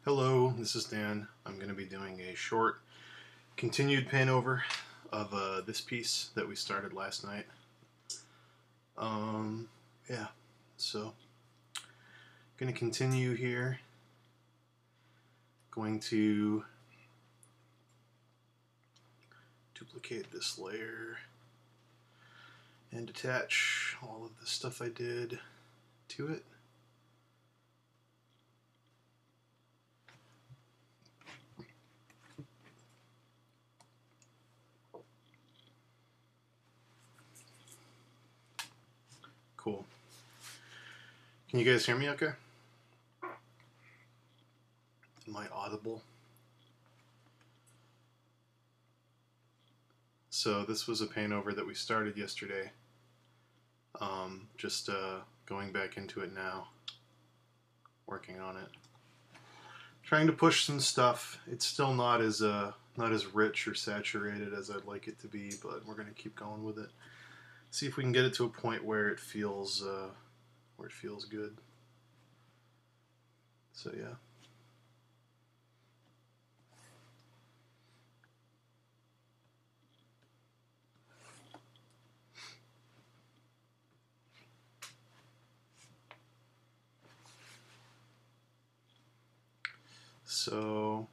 Hello, this is Dan. I'm going to be doing a short continued paint over of this piece that we started last night. Yeah, so going to continue here. Going to duplicate this layer and attach all of the stuff I did to it. Cool. Can you guys hear me okay? Am I audible? So this was a paint over that we started yesterday. Just going back into it now, working on it. Trying to push some stuff. It's still not as rich or saturated as I'd like it to be, but we're gonna keep going with it. See if we can get it to a point where it feels good. So yeah. So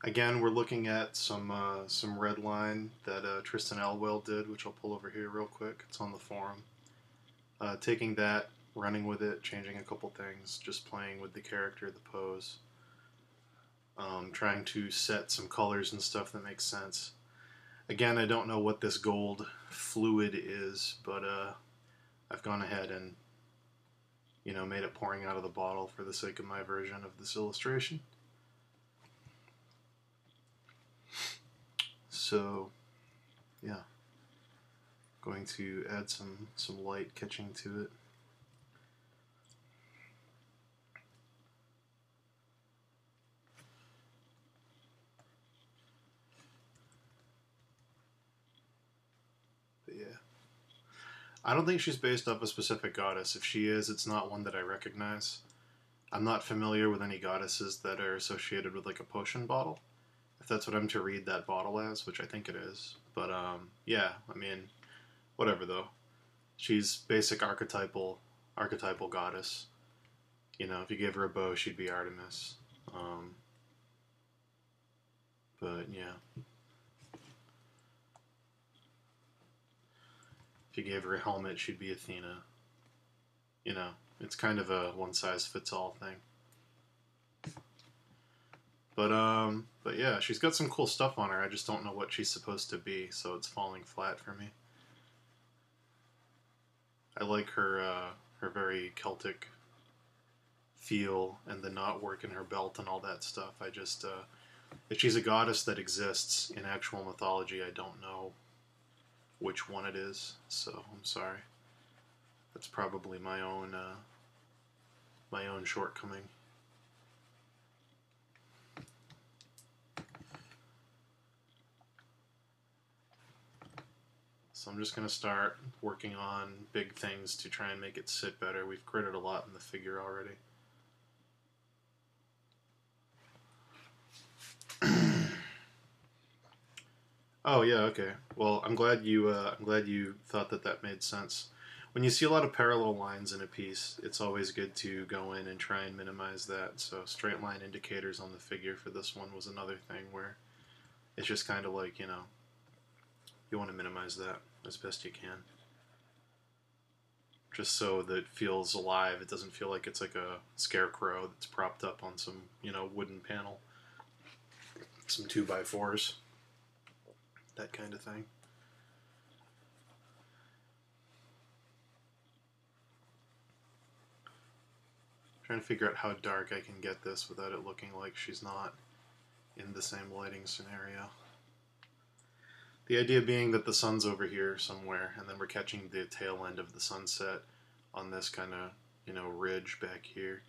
again, we're looking at some red line that Tristan Elwell did, which I'll pull over here real quick. It's on the forum. Taking that, running with it, changing a couple things, just playing with the character, the pose. Trying to set some colors and stuff that makes sense. Again, I don't know what this gold fluid is, but I've gone ahead and made it pouring out of the bottle for the sake of my version of this illustration. So, yeah, going to add some light catching to it. But yeah, I don't think she's based off a specific goddess. If she is, it's not one that I recognize. I'm not familiar with any goddesses that are associated with like a potion bottle, if that's what I'm to read that bottle as, which I think it is. But yeah, I mean, whatever though. She's basic archetypal goddess. If you gave her a bow, she'd be Artemis. But yeah, if you gave her a helmet, she'd be Athena. It's kind of a one size fits all thing. But yeah, she's got some cool stuff on her. I just don't know what she's supposed to be, so it's falling flat for me. I like her very Celtic feel and the knotwork in her belt and all that stuff. I just if she's a goddess that exists in actual mythology, I don't know which one it is. So I'm sorry. That's probably my own shortcoming. So I'm just going to start working on big things to try and make it sit better. We've gritted a lot in the figure already. Oh yeah, okay. Well, I'm glad you thought that made sense. When you see a lot of parallel lines in a piece, it's always good to go in and try and minimize that. So straight line indicators on the figure for this one was another thing where it's just kind of like, you want to minimize that as best you can. Just so that it feels alive. It doesn't feel like it's like a scarecrow that's propped up on some, wooden panel. Some 2x4s. That kind of thing. Trying to figure out how dark I can get this without it looking like she's not in the same lighting scenario. The idea being that the sun's over here somewhere, and then we're catching the tail end of the sunset on this kind of, ridge back here.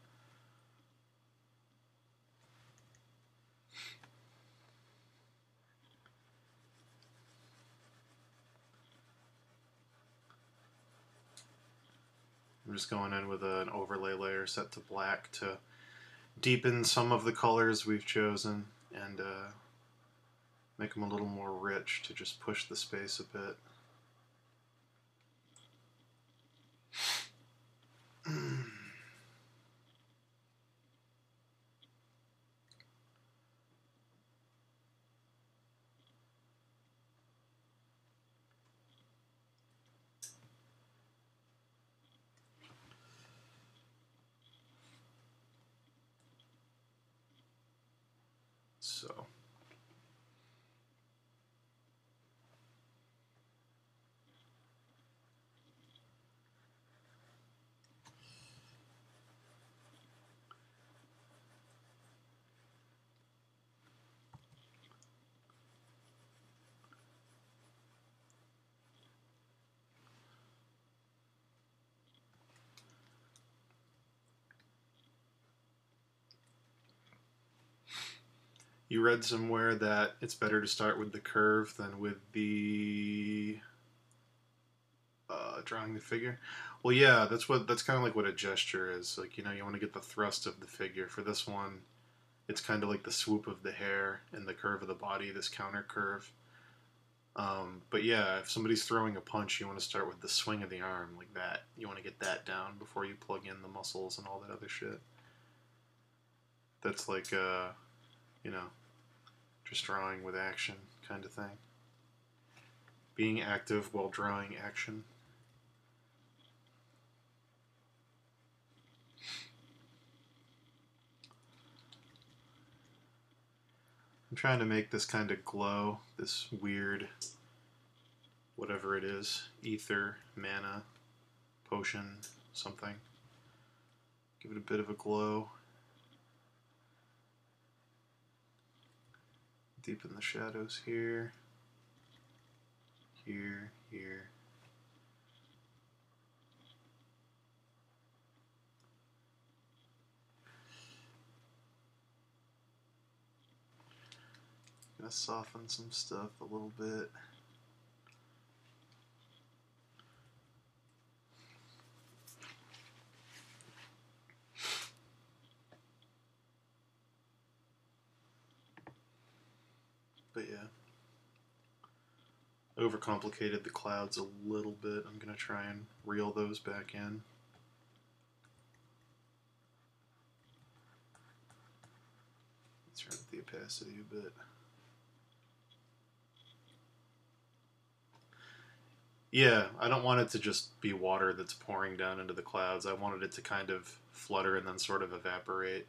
I'm just going in with an overlay layer set to black to deepen some of the colors we've chosen and make them a little more rich to just push the space a bit. So you read somewhere that it's better to start with the curve than with the drawing the figure. Well, yeah, that's kind of like what a gesture is. Like, you know, you want to get the thrust of the figure. For this one, it's kind of like the swoop of the hair and the curve of the body, this counter curve. But yeah, if somebody's throwing a punch, you want to start with the swing of the arm, like that. You want to get that down before you plug in the muscles and all that other shit. That's like, you know, just drawing with action kind of thing. Being active while drawing action. I'm trying to make this kind of glow, this weird, whatever it is, ether, mana, potion, something. Give it a bit of a glow. Deepen the shadows here, here, here. Gonna soften some stuff a little bit. But yeah, overcomplicated the clouds a little bit. I'm gonna try and reel those back in. Turn up the opacity a bit. Yeah, I don't want it to just be water that's pouring down into the clouds. I wanted it to kind of flutter and then sort of evaporate.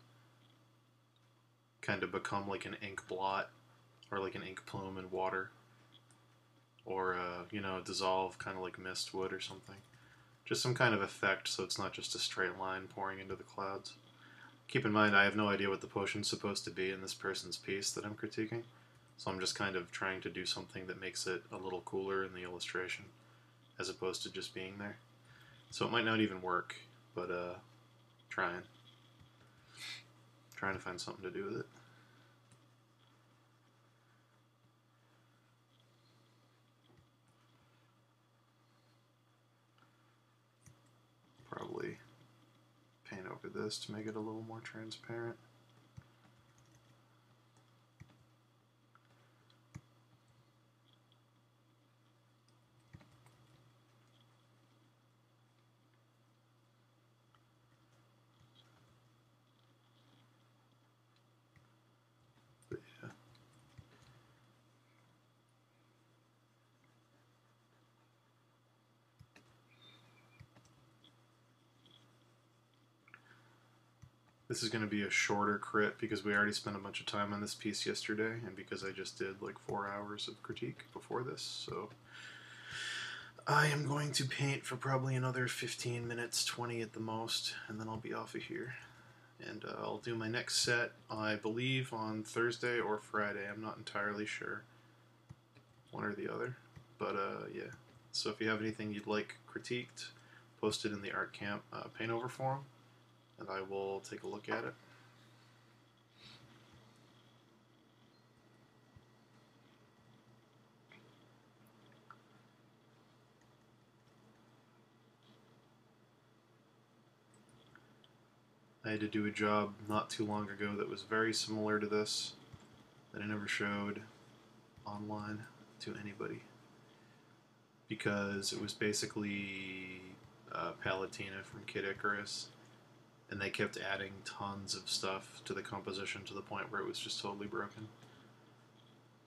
Kind of become like an ink blot or like an ink plume in water. Or, you know, dissolve kind of like mist would or something. Just some kind of effect so it's not just a straight line pouring into the clouds. Keep in mind, I have no idea what the potion's supposed to be in this person's piece that I'm critiquing. So I'm just kind of trying to do something that makes it a little cooler in the illustration, as opposed to just being there. So it might not even work, but trying to find something to do with it. Probably paint over this to make it a little more transparent. But yeah. This is going to be a shorter crit because we already spent a bunch of time on this piece yesterday, and because I just did like 4 hours of critique before this, so I am going to paint for probably another 15 minutes, 20 at the most, and then I'll be off of here. And I'll do my next set, I believe, on Thursday or Friday. I'm not entirely sure. One or the other. But, yeah. So if you have anything you'd like critiqued, post it in the artcamp paintover forum, and I will take a look at it. I had to do a job not too long ago that was very similar to this that I never showed online to anybody, because it was basically Palutena from Kid Icarus, and they kept adding tons of stuff to the composition to the point where it was just totally broken.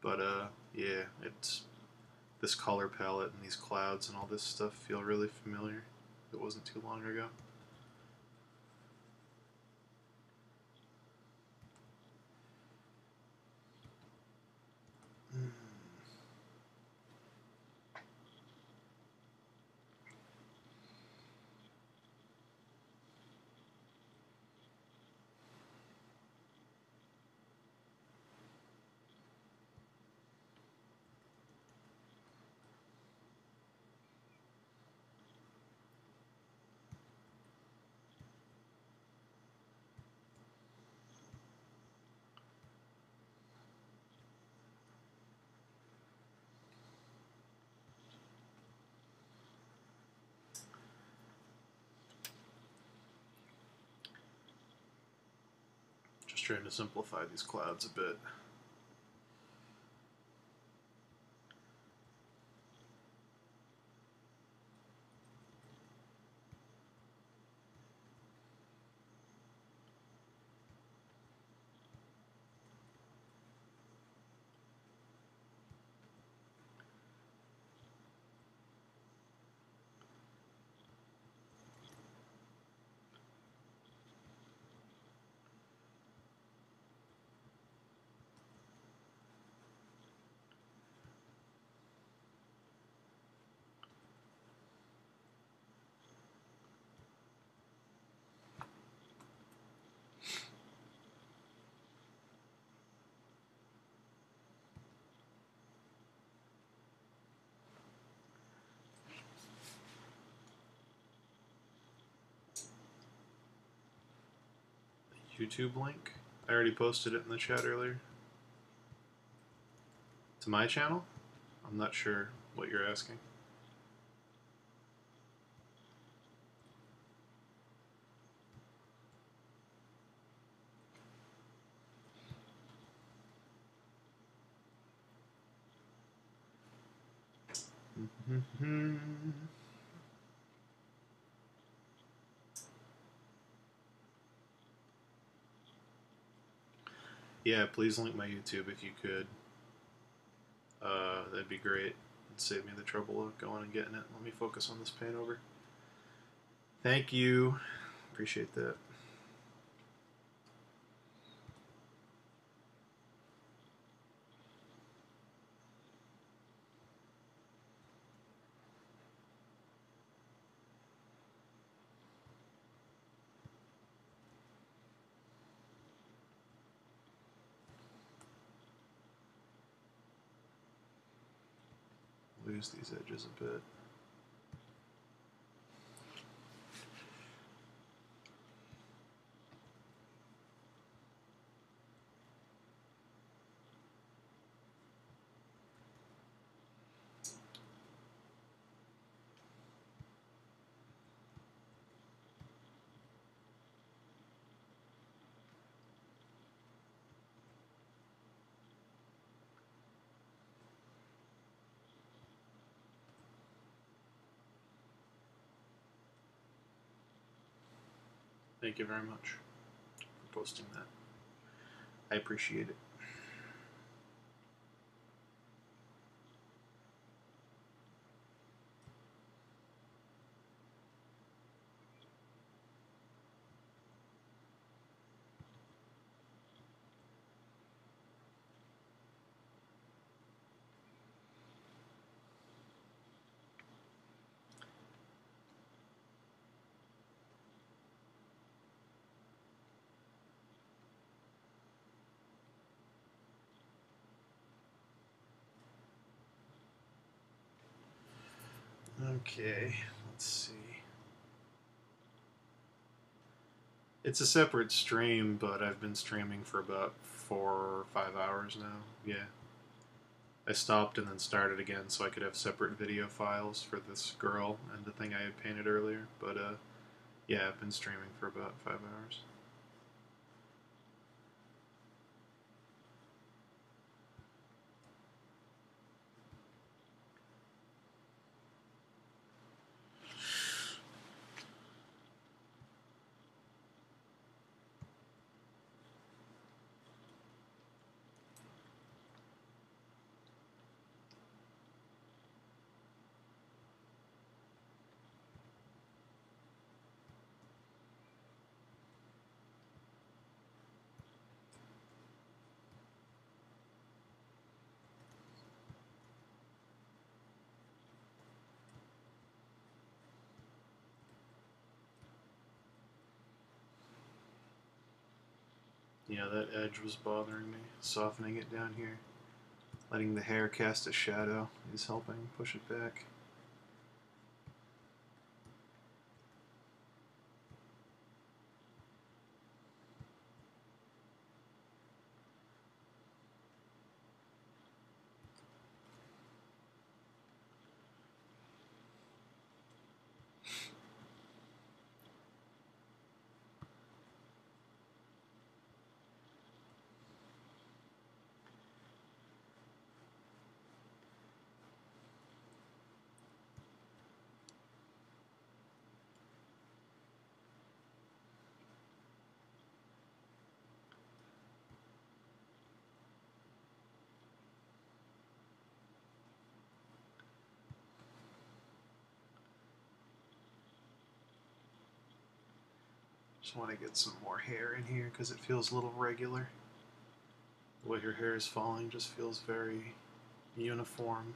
But yeah, it's this color palette and these clouds and all this stuff feel really familiar. It wasn't too long ago. Just trying to simplify these clouds a bit. YouTube link. I already posted it in the chat earlier. To my channel? I'm not sure what you're asking. Yeah, please link my YouTube if you could. That'd be great. It'd save me the trouble of going and getting it. Let me focus on this paintover. Thank you. Appreciate that. Lose these edges a bit. Thank you very much for posting that. I appreciate it. Okay, let's see. It's a separate stream, but I've been streaming for about 4 or 5 hours now. Yeah. I stopped and then started again so I could have separate video files for this girl and the thing I had painted earlier. But yeah, I've been streaming for about 5 hours. Yeah, that edge was bothering me. Softening it down here. Letting the hair cast a shadow is helping push it back. Just want to get some more hair in here because it feels a little regular. The way her hair is falling just feels very uniform.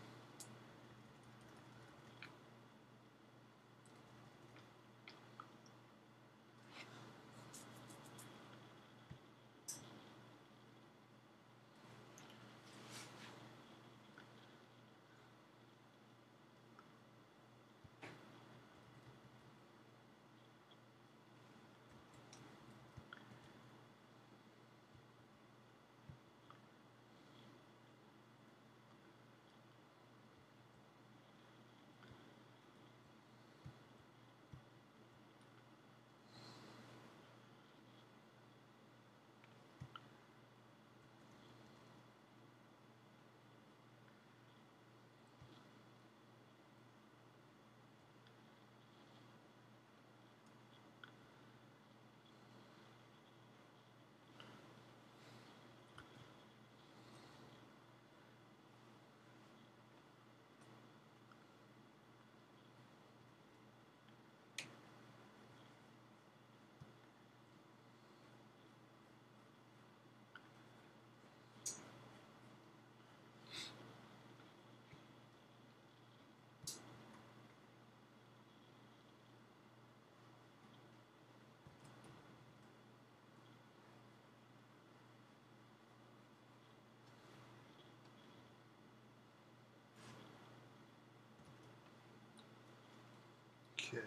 Okay.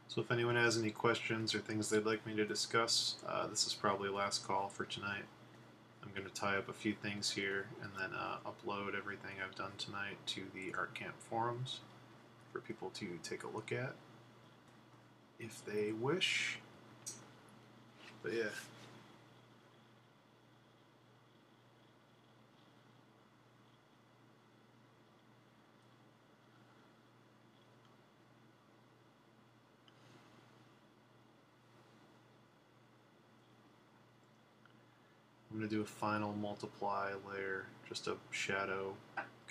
So if anyone has any questions or things they'd like me to discuss, this is probably last call for tonight. I'm going to tie up a few things here and then upload everything I've done tonight to the artcamp forums for people to take a look at if they wish. But yeah. I'm going to do a final multiply layer, just a shadow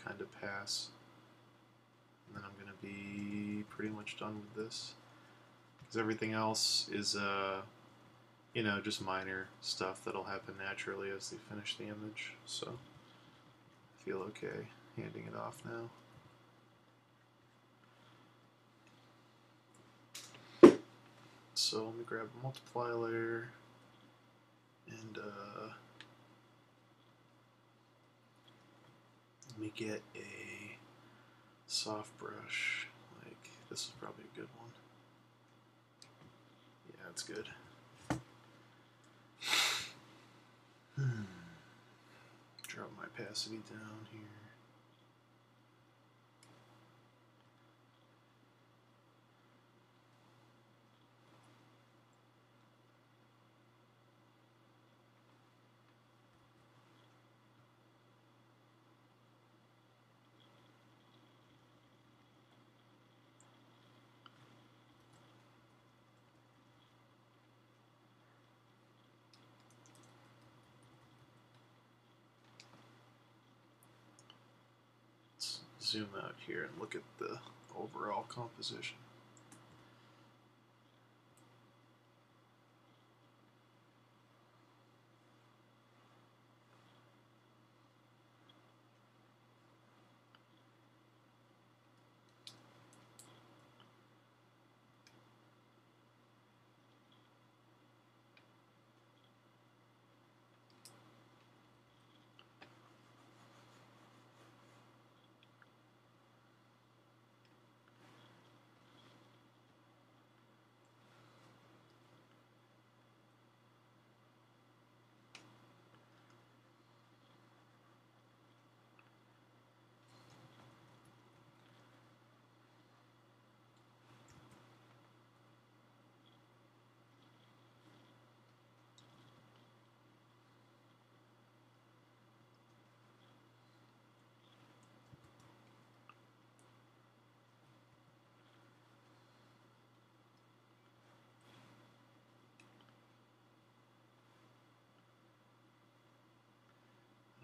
kind of pass. And then I'm going to be pretty much done with this. Because everything else is, you know, just minor stuff that'll happen naturally as they finish the image. So I feel okay handing it off now. So let me grab a multiply layer and let me get a soft brush. Like, this is probably a good one. Yeah, it's good. Drop my opacity down here. zoom out here and look at the overall composition.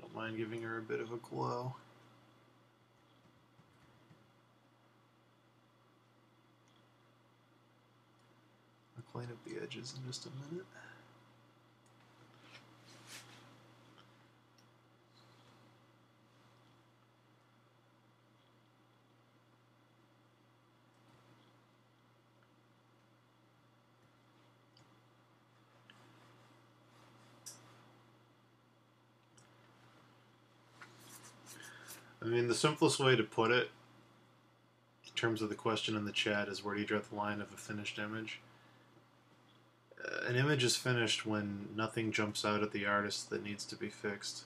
Don't mind giving her a bit of a glow. I'll clean up the edges in just a minute. I mean, the simplest way to put it, in terms of the question in the chat, is where do you draw the line of a finished image? An image is finished when nothing jumps out at the artist that needs to be fixed.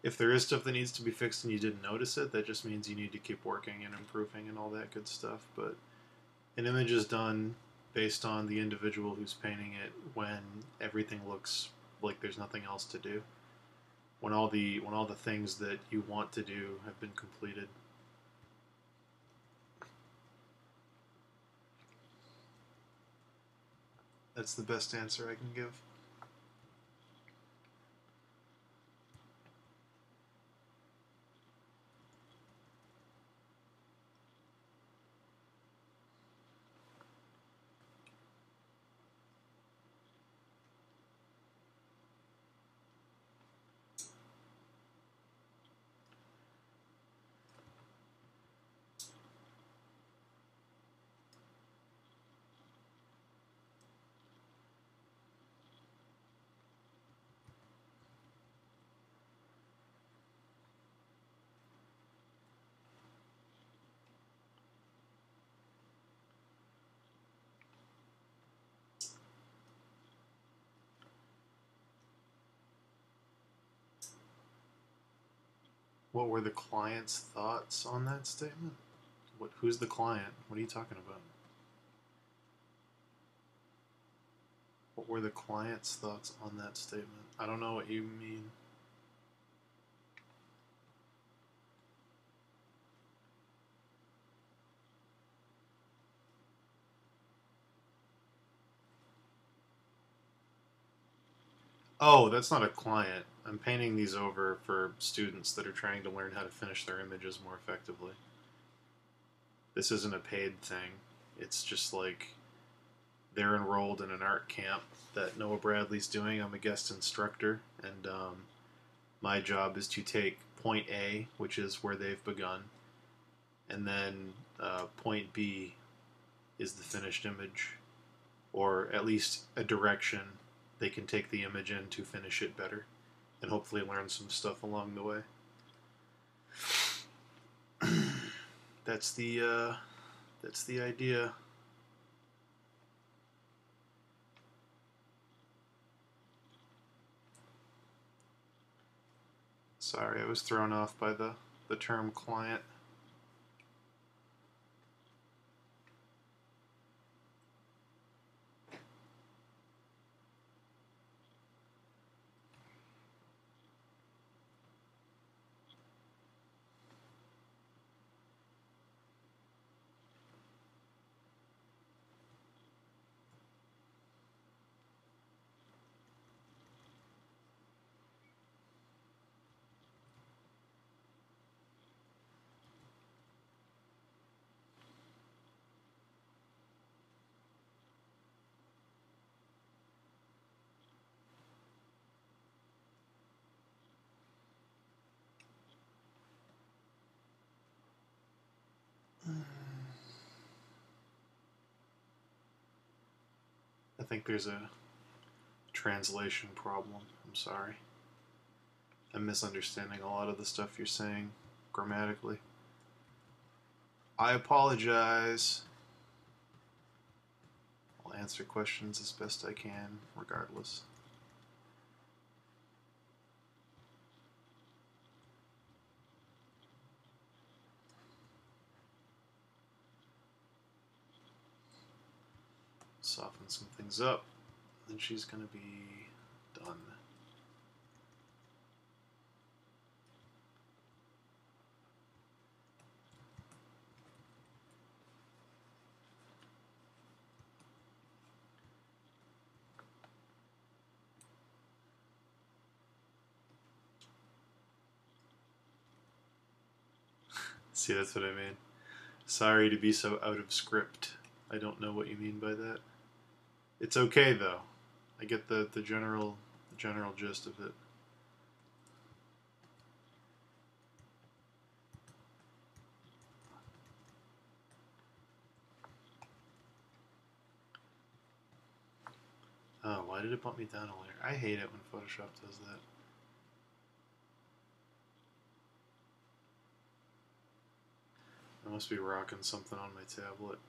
If there is stuff that needs to be fixed and you didn't notice it, that just means you need to keep working and improving and all that good stuff. But an image is done based on the individual who's painting it when everything looks like there's nothing else to do. When all the things that you want to do have been completed. That's the best answer I can give. What were the client's thoughts on that statement? Who's the client? What are you talking about? What were the client's thoughts on that statement? I don't know what you mean. Oh, that's not a client. I'm painting these over for students that are trying to learn how to finish their images more effectively. This isn't a paid thing. It's just like they're enrolled in an art camp that Noah Bradley's doing. I'm a guest instructor, and my job is to take point A, which is where they've begun, and then point B is the finished image, or at least a direction they can take the image in to finish it better, and hopefully learn some stuff along the way. That's the idea. Sorry, I was thrown off by the term client. think there's a translation problem. I'm sorry. I'm misunderstanding a lot of the stuff you're saying grammatically. I apologize. I'll answer questions as best I can, regardless. Soften some things up, then she's going to be done. See, that's what I mean. Sorry to be so out of script. I don't know what you mean by that. It's okay though. I get the general gist of it. Oh, why did it bump me down a layer? I hate it when Photoshop does that. I must be rocking something on my tablet.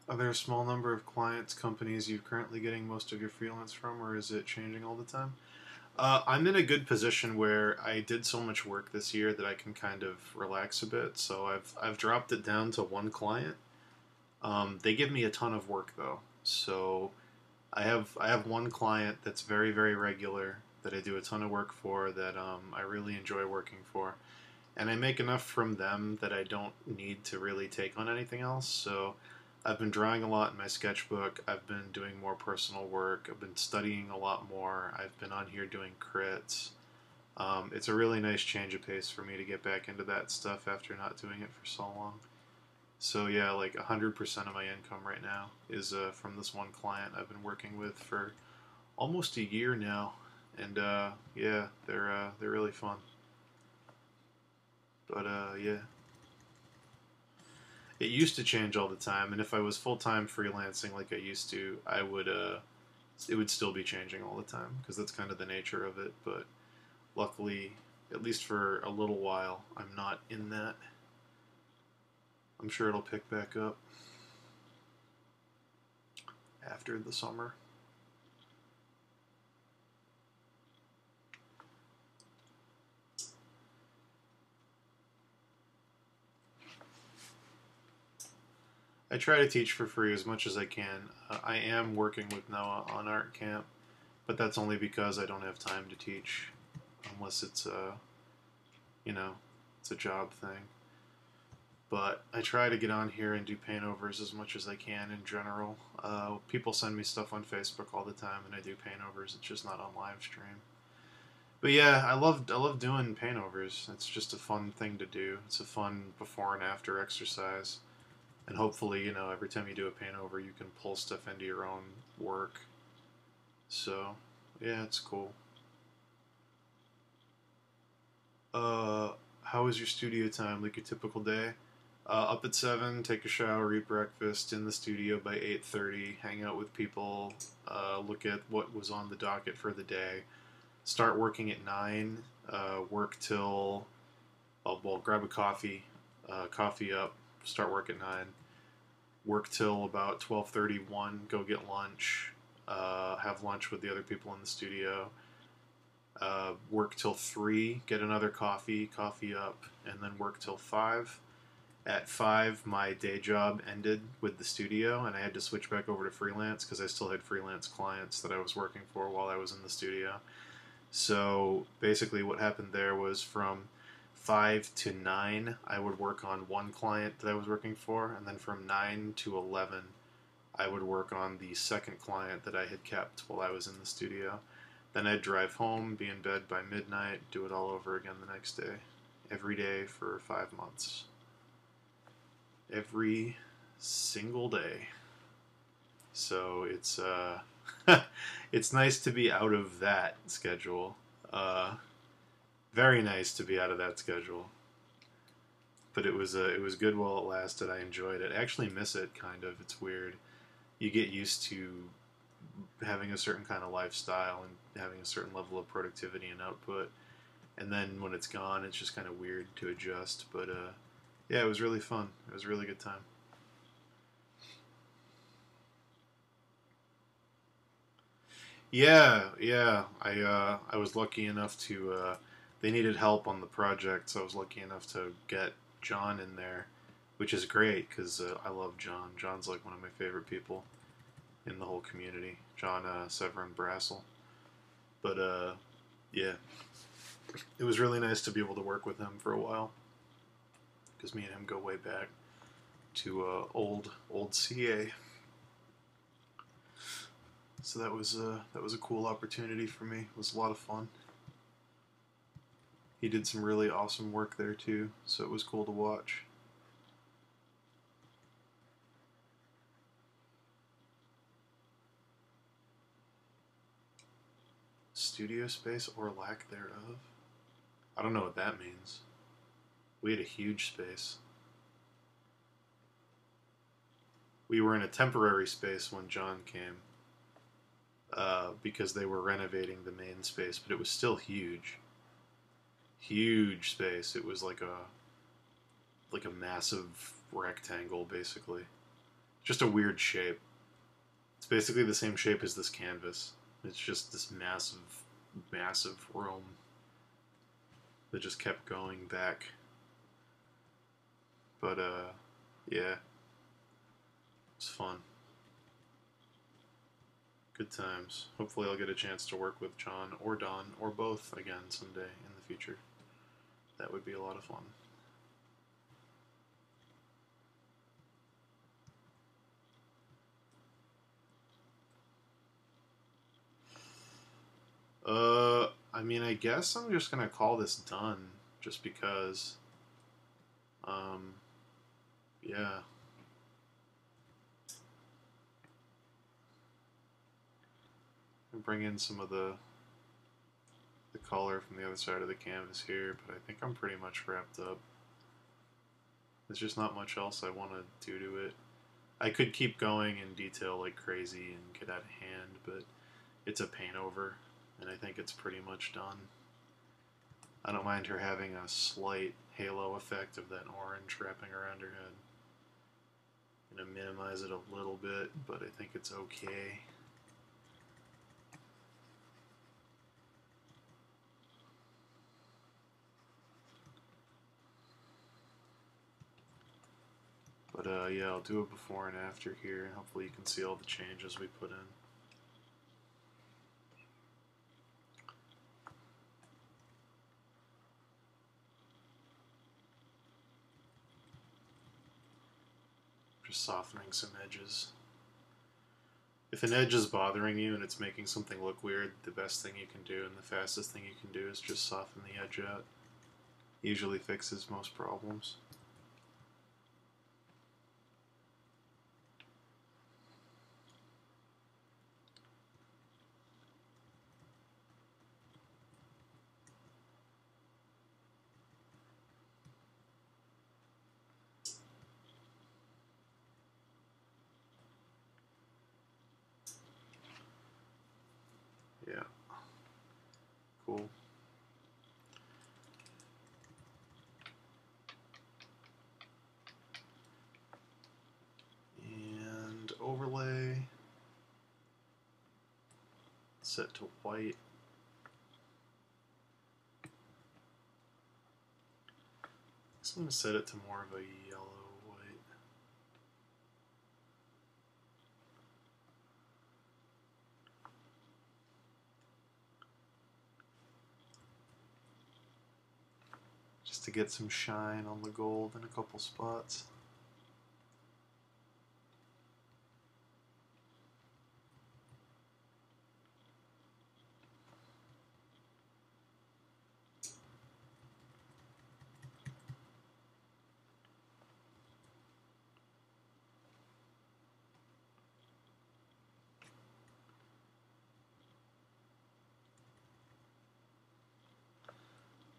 Are there a small number of clients, companies you're currently getting most of your freelance from, or is it changing all the time? I'm in a good position where I did so much work this year that I can kind of relax a bit. So I've dropped it down to one client. They give me a ton of work though, so I have one client that's very very regular that I do a ton of work for that I really enjoy working for, and I make enough from them that I don't need to really take on anything else. So I've been drawing a lot in my sketchbook. I've been doing more personal work. I've been studying a lot more. I've been on here doing crits. It's a really nice change of pace for me to get back into that stuff after not doing it for so long. So yeah, like 100% of my income right now is from this one client I've been working with for almost a year now, and yeah, they're really fun. But yeah. It used to change all the time, and if I was full time freelancing like I used to, I would it would still be changing all the time because that's kind of the nature of it. But luckily, at least for a little while, I'm not in that. I'm sure it'll pick back up after the summer. I try to teach for free as much as I can. I am working with Noah on artcamp, but that's only because I don't have time to teach, unless it's you know, it's a job thing. But I try to get on here and do paintovers as much as I can in general. People send me stuff on Facebook all the time, and I do paintovers. It's just not on live stream. But yeah, I love doing paintovers. It's just a fun thing to do. It's a fun before and after exercise. And hopefully, every time you do a paintover, you can pull stuff into your own work. So, yeah, it's cool. How was your studio time? Like your typical day? Up at 7, take a shower, eat breakfast, in the studio by 8:30, hang out with people, look at what was on the docket for the day, start working at 9, work till, well, grab a coffee, coffee up, start work at 9, work till about 12:31, go get lunch, have lunch with the other people in the studio, work till 3, get another coffee up, and then work till 5. At 5, my day job ended with the studio, and I had to switch back over to freelance because I still had freelance clients that I was working for while I was in the studio. So basically, what happened there was from 5 to 9, I would work on one client that I was working for, and then from 9 to 11, I would work on the second client that I had kept while I was in the studio. Then I'd drive home, be in bed by midnight, do it all over again the next day. Every day for 5 months. Every single day. So it's nice to be out of that schedule. Very nice to be out of that schedule. But it was good while it lasted. I enjoyed it. I actually miss it, kind of. It's weird. You get used to having a certain kind of lifestyle and having a certain level of productivity and output, and then when it's gone, it's just kind of weird to adjust. But yeah, it was really fun. It was a really good time. Yeah, yeah. I was lucky enough to. They needed help on the project, so I was lucky enough to get John in there, which is great because I love John. John's like one of my favorite people in the whole community. John Severin Brassel. But yeah, it was really nice to be able to work with him for a while because me and him go way back to old CA. So that was a cool opportunity for me. It was a lot of fun. He did some really awesome work there too, so it was cool to watch. Studio space or lack thereof? I don't know what that means. We had a huge space. We were in a temporary space when John came because they were renovating the main space, but it was still huge. Huge space. It was like a massive rectangle, basically. Just a weird shape. It's basically the same shape as this canvas. It's just this massive, massive room that just kept going back. But yeah, it was fun. Good times. Hopefully, I'll get a chance to work with John or Don or both again someday in the future. That would be a lot of fun. I mean, I guess I'm just gonna call this done, just because. Um, yeah. Bring in some of the color from the other side of the canvas here, but I think I'm pretty much wrapped up. There's just not much else I want to do to it. I could keep going in detail like crazy and get out of hand, but it's a paint over, and I think it's pretty much done. I don't mind her having a slight halo effect of that orange wrapping around her head. I'm going to minimize it a little bit, but I think it's okay. But yeah, I'll do a before and after here, and hopefully you can see all the changes we put in. Just softening some edges. If an edge is bothering you and it's making something look weird, the best thing you can do and the fastest thing you can do is just soften the edge out. Usually fixes most problems. Yeah. Cool. And overlay. Set to white. I'm going to set it to more of a yellow white. Just to get some shine on the gold in a couple spots.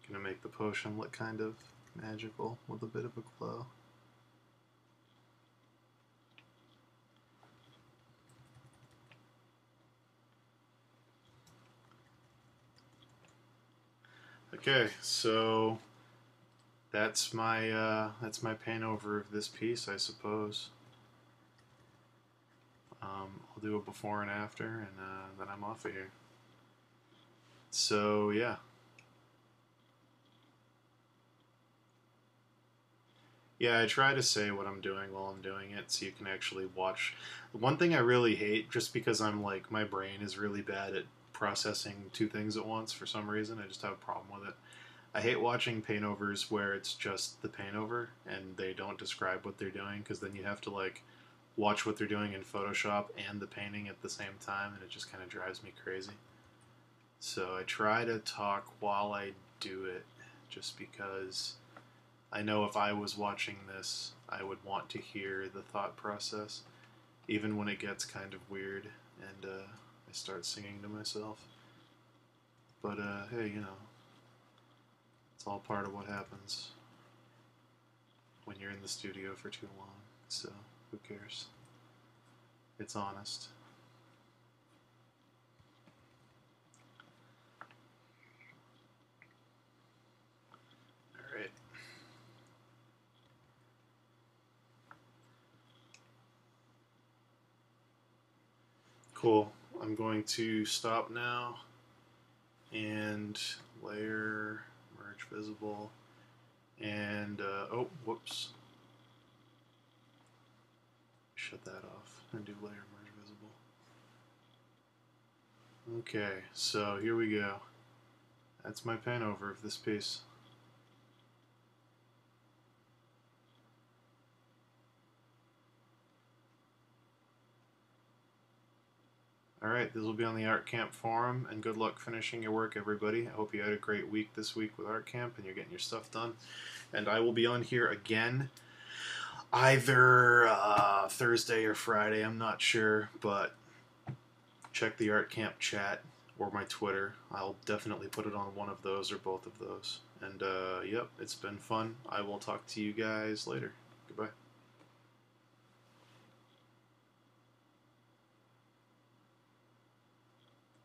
Gonna make the potion look kind of magical with a bit of a glow. Okay, so that's my paint over of this piece, I suppose. I'll do a before and after, and then I'm off of here. So yeah. Yeah, I try to say what I'm doing while I'm doing it so you can actually watch. One thing I really hate, just because I'm like, my brain is really bad at processing two things at once for some reason, I just have a problem with it. I hate watching paintovers where it's just the paintover and they don't describe what they're doing, because then you have to like watch what they're doing in Photoshop and the painting at the same time, and it just kind of drives me crazy. So I try to talk while I do it, just because I know if I was watching this, I would want to hear the thought process, even when it gets kind of weird and I start singing to myself. But hey, you know, it's all part of what happens when you're in the studio for too long, so who cares? It's honest. Alright. Cool. I'm going to stop now and layer, merge visible, and oh, whoops. Shut that off and do layer merge visible. Okay, so here we go. That's my paint over of this piece. Alright, this will be on the ArtCamp forum, and good luck finishing your work, everybody. I hope you had a great week this week with ArtCamp and you're getting your stuff done. And I will be on here again either Thursday or Friday, I'm not sure, but check the ArtCamp chat or my Twitter. I'll definitely put it on one of those or both of those. And yep, it's been fun. I will talk to you guys later. Goodbye.